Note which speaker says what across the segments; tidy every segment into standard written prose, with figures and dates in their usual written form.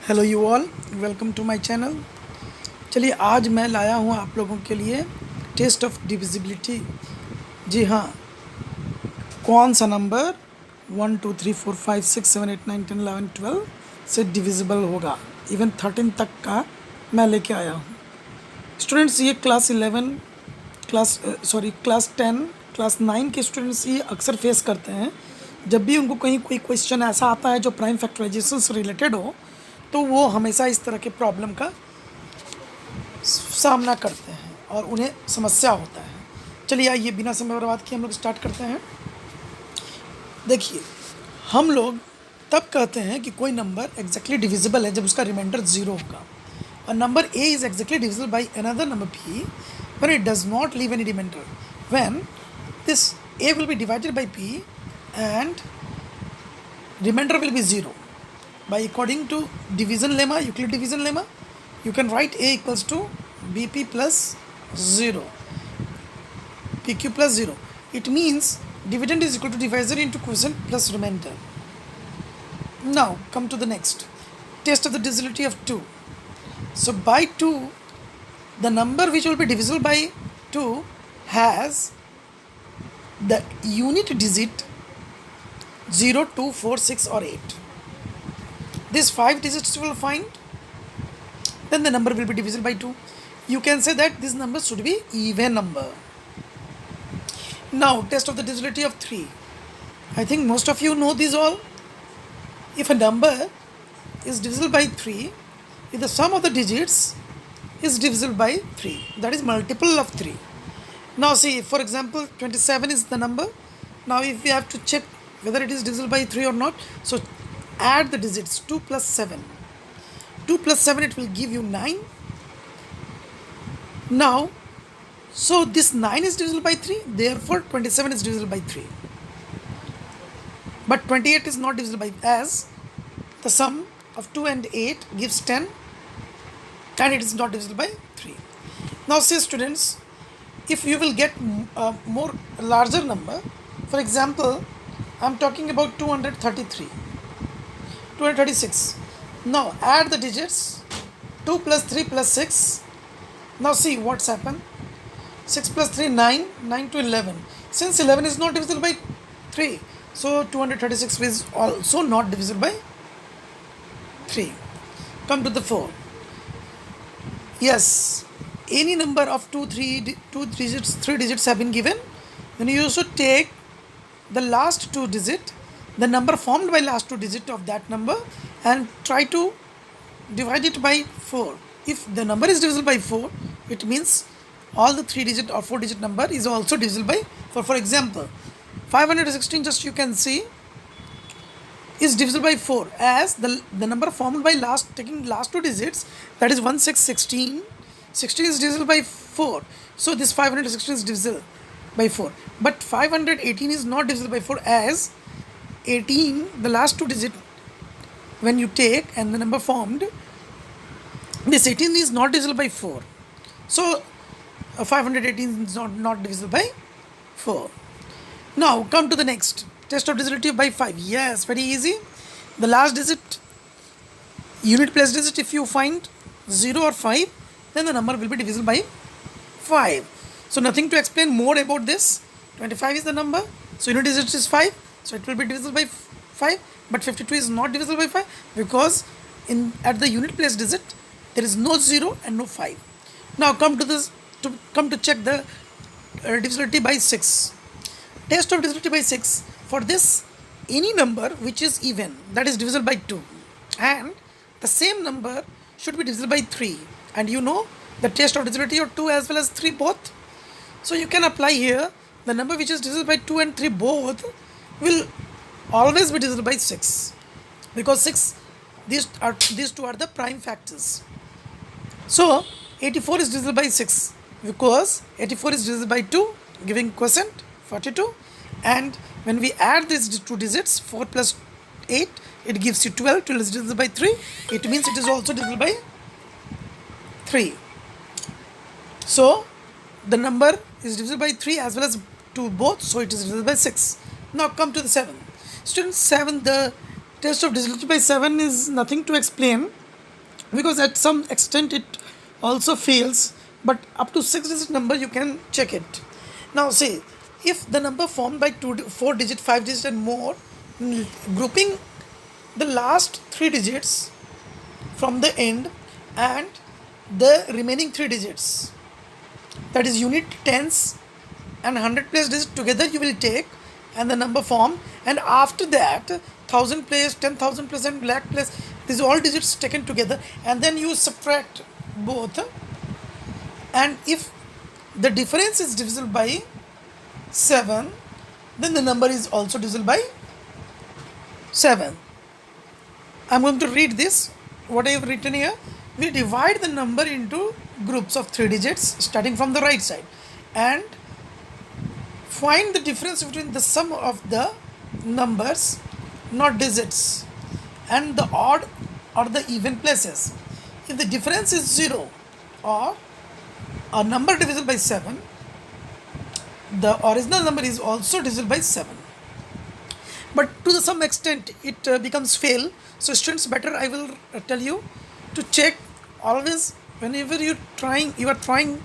Speaker 1: Hello you all, welcome to my channel. चलिए आज मैं लाया हूँ आप लोगों के लिए टेस्ट ऑफ डिविजिबिलिटी। जी हाँ, कौन सा नंबर 1 2 3 4 5 6 7 8 9 10 11 12 से डिविजिबल होगा। इवन 13 तक का मैं लेके आया हूँ। स्टूडेंट्स, ये क्लास 10 क्लास 9 के स्टूडेंट्स ये अक्सर फेस करते हैं। जब भी उनको कहीं कोई क्वेश्चन ऐसा आता है जो प्राइम फैक्टराइजेशन से रिलेटेड हो, तो वो हमेशा इस तरह के प्रॉब्लम का सामना करते हैं और उन्हें समस्या होता है। चलिए आइए बिना समय बर्बाद किए हम लोग स्टार्ट करते हैं। देखिए, हम लोग तब कहते हैं कि कोई नंबर एग्जैक्टली डिविजिबल है जब उसका रिमाइंडर ज़ीरो होगा। A number A is exactly divisible by another number P when it does not leave any remainder. When this A will be divided by P and remainder will be 0. By according to division lemma, Euclid division lemma, you can write A equals to BP plus 0, PQ plus 0. It means dividend is equal to divisor into quotient plus remainder. Now come to the next test of the divisibility of 2. So by 2, the number which will be divisible by 2 has the unit digit 0, 2, 4, 6 or 8. These 5 digits you will find, then the number will be divisible by 2. You can say that this number should be even number. Now test of the divisibility of 3. I think most of you know these all. If a number is divisible by 3, if the sum of the digits is divisible by 3, that is multiple of 3. Now see, for example, 27 is the number. Now if we have to check whether it is divisible by 3 or not, so add the digits 2 plus 7. 2 plus 7, it will give you 9. Now, so this 9 is divisible by 3, therefore 27 is divisible by 3. But 28 is not divisible by, as the sum of 2 and 8 gives 10 and it is not divisible by 3. Now see students, if you will get a more larger number, for example, I am talking about 233, 236. Now add the digits 2 plus 3 plus 6. Now see what's happened. 6 plus 3, 9, 9 to 11. Since 11 is not divisible by 3, so 236 is also not divisible by 3. Come to the 4. Yes, any number of 3 digits have been given. Then you should take the last 2 digit, the number formed by last 2 digit of that number, and try to divide it by 4. If the number is divisible by 4, it means all the 3 digit or 4 digit number is also divisible by 4. For example, 516, just you can see, is divisible by 4, as the number formed by taking last 2 digits, that is 1616. 16 is divisible by 4, so this 516 is divisible by 4. But 518 is not divisible by 4, as 18, the last 2 digit when you take and the number formed, this 18 is not divisible by 4. So 518 is not divisible by 4. Now come to the next test of divisibility by 5. Yes, very easy. The last digit, unit place digit, if you find 0 or 5, then the number will be divisible by 5. So nothing to explain more about this. 25 is the number, so unit digit is 5, so it will be divisible by 5. But 52 is not divisible by 5 because at the unit place digit there is no 0 and no 5. Now come to check the divisibility by 6. Test of divisibility by 6. For this, any number which is even, that is divisible by 2, and the same number should be divisible by 3. And you know the test of divisibility of 2 as well as 3 both. So you can apply here. The number which is divisible by 2 and 3 both will always be divisible by 6, because 6, these two are the prime factors. So 84 is divisible by 6 because 84 is divisible by 2, giving quotient 42. And when we add these 2 digits, 4 plus 8, it gives you 12. 12 is divisible by 3. It means it is also divisible by 3. So the number is divisible by 3 as well as 2 both, so it is divisible by 6. Now come to the 7. Students, 7, the test of divisibility by 7 is nothing to explain. because at some extent it also fails, but up to 6 digit number you can check it. Now see, if the number formed by 4 digit, 5 digit and more, grouping the last 3 digits from the end and the remaining 3 digits, that is unit, tens and 100 place digit together you will take, and the number formed, and after that 1000 place, 10,000 place and lakh place, these all digits taken together, and then you subtract both, and if the difference is divisible by 7, then the number is also divisible by 7. I'm going to read this, what I have written here. We divide the number into groups of 3 digits starting from the right side, and find the difference between the sum of the numbers, not digits, and the odd or the even places. If the difference is 0 or a number divisible by 7, the original number is also divisible by 7. But to some extent it becomes fail. So students, better I will tell you to check always whenever you are trying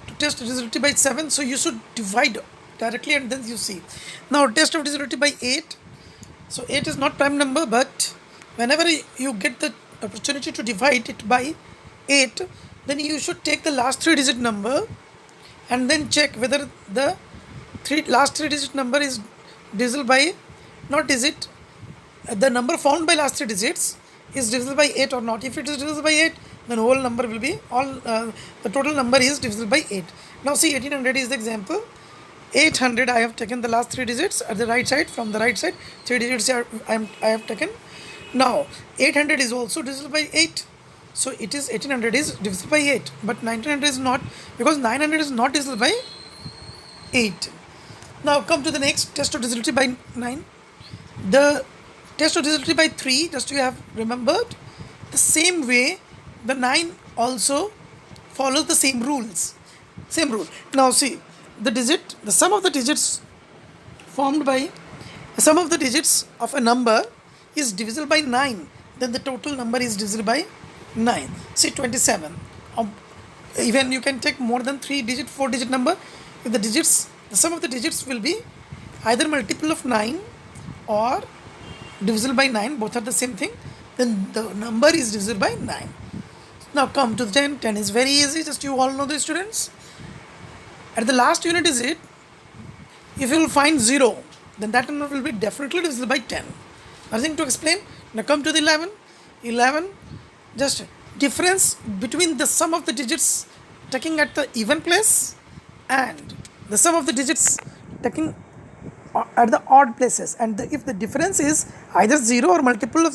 Speaker 1: to test divisibility by 7, so you should divide directly and then you see. Now test of divisibility by 8. So 8 is not prime number, but whenever you get the opportunity to divide it by 8, then you should take the last 3 digit number and then check whether the last 3 digit number is divisible by, not digit, the number found by last 3 digits is divisible by 8 or not. If it is divisible by 8, then whole number will be the total number is divisible by 8. Now see, 1800 is the example. 800, I have taken the last 3 digits at the right side. From the right side 3 digits I have taken. Now 800 is also divisible by 8, so it is 1800 is divisible by 8, but 1900 is not, because 900 is not divisible by 8. Now come to the next, test of divisibility by 9. The test of divisibility by 3, just you have remembered, the same way the 9 also follows the same rules. Same rule. Now see, the sum of the digits formed by, the sum of the digits of a number is divisible by 9, then the total number is divisible by 9. See 27. Even you can take more than 3 digit, 4 digit number. If the sum of the digits will be either multiple of 9 or divisible by 9, both are the same thing, then the number is divisible by 9. Now come to the 10. 10 is very easy, just you all know the students. At the last unit digit, if you will find 0, then that number will be definitely divisible by 10. Nothing to explain. Now come to the 11. 11, just difference between the sum of the digits taking at the even place and the sum of the digits taking at the odd places, and if the difference is either 0 or multiple of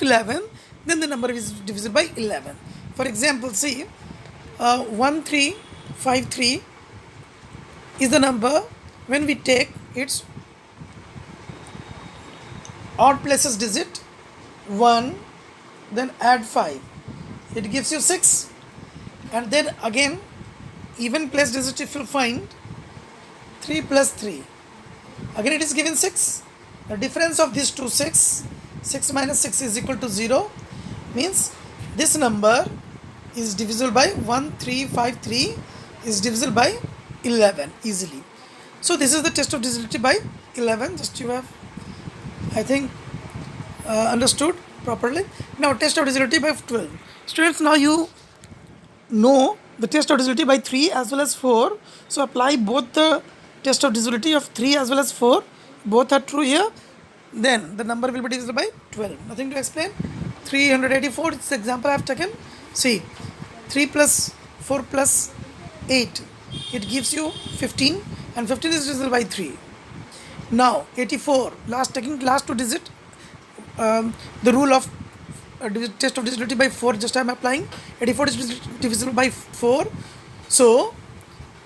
Speaker 1: 11, then the number is divisible by 11. For example, see, 1353 is the number when we take its odd places digit 1, then add 5, it gives you 6, and then again even place digit if you find 3 plus 3, again it is given 6. The difference of these two 6 minus 6 is equal to 0, means this number is divisible by 1353 is divisible by 11 easily. So this is the test of divisibility by 11, just you have, I think, understood properly. Now test of divisibility by 12. Students, now you know the test of divisibility by 3 as well as 4, so apply both the test of divisibility of 3 as well as 4, both are true here, then the number will be divisible by 12. Nothing to explain. 384 is the example I have taken. See, 3 plus 4 plus 8, it gives you 15, and 15 is divisible by 3. Now 84, taking last two digit, the rule of test of divisibility by 4 just I am applying. 84 is divisible by 4, so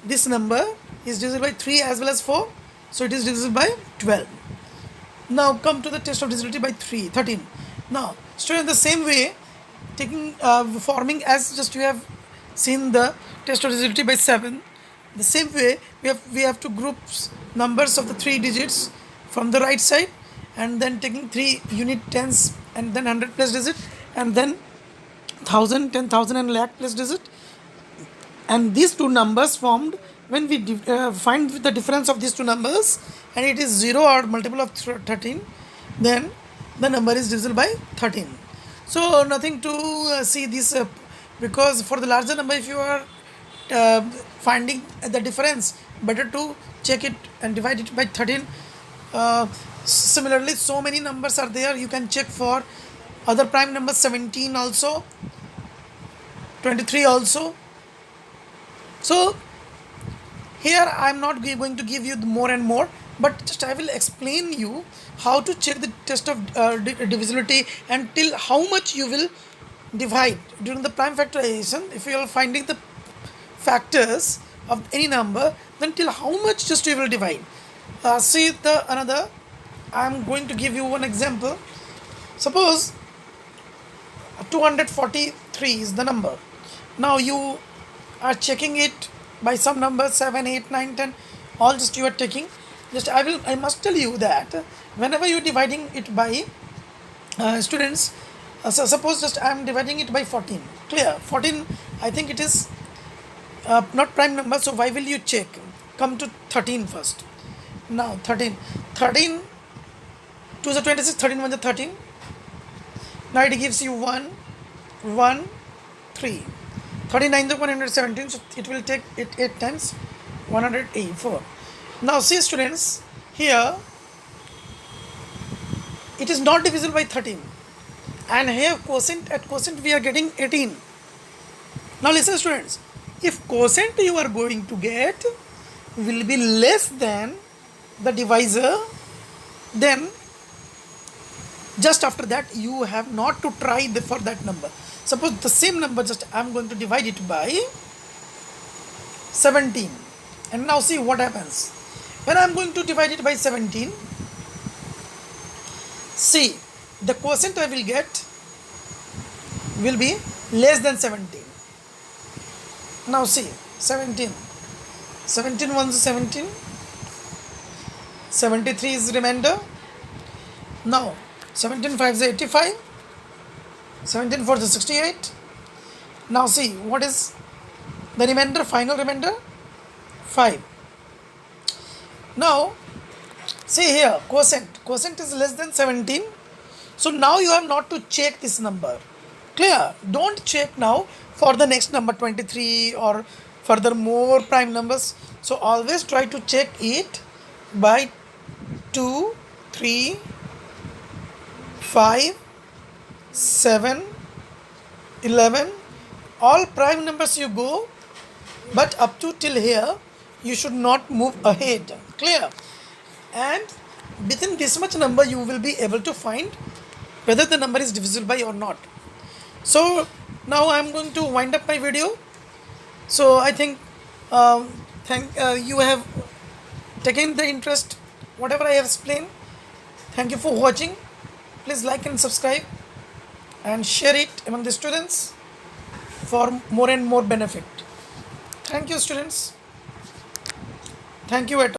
Speaker 1: this number is divisible by 3 as well as 4, so it is divisible by 12. Now come to the test of divisibility by 13. Now student, the same way, taking forming as just you have seen the test of divisibility by 7, the same way we have to group numbers of the 3 digits from the right side, and then taking 3 unit tens and then 100 place digit, and then 1000, 10,000 and lakh place digit, and these two numbers formed when we find the difference of these two numbers and it is 0 or multiple of 13, then the number is divisible by 13. So nothing to see this because for the larger number, if you are uh, finding the difference, better to check it and divide it by 13. Similarly, so many numbers are there, you can check for other prime numbers, 17 also, 23 also. So here I am not going to give you more and more, but just I will explain you how to check the test of divisibility and till how much you will divide during the prime factorization. If you are finding the factors of any number, then till how much just you will divide. See the another. I am going to give you one example. Suppose 243 is the number. Now you are checking it by some number 7, 8, 9, 10. All just you are taking. Just I must tell you that whenever you are dividing it by students, so suppose just I am dividing it by 14. Clear? 14. I think it is not prime number. So why will you check? Come to 13 first. Now 13. 13. 2 is 26. 13 1 is 13. Now it gives you 1, 1, 3. 39 is 117, so it will take it 8 times 184. Now see students, here it is not divisible by 13. And here quotient, at quotient we are getting 18. Now listen students, if quotient you are going to get will be less than the divisor, then just after that you have not to try for that number. Suppose the same number, just I am going to divide it by 17, and now see what happens. When I am going to divide it by 17, see the quotient I will get will be less than 17. Now see 17, 17 1 is 17, 73 is remainder. Now 17 5 is 85, 17 4 is 68. Now see what is the remainder, final remainder, 5. Now see here quotient is less than 17. So now you have not to check this number. Clear? Don't check now for the next number 23 or further more prime numbers. So always try to check it by 2, 3, 5, 7, 11. All prime numbers you go, but up to till here you should not move ahead. Clear? And within this much number you will be able to find whether the number is divisible by or not. So now I am going to wind up my video. So I think you have taken the interest whatever I have explained. Thank you for watching. Please like and subscribe and share it among the students for more and more benefit. Thank you students. Thank you at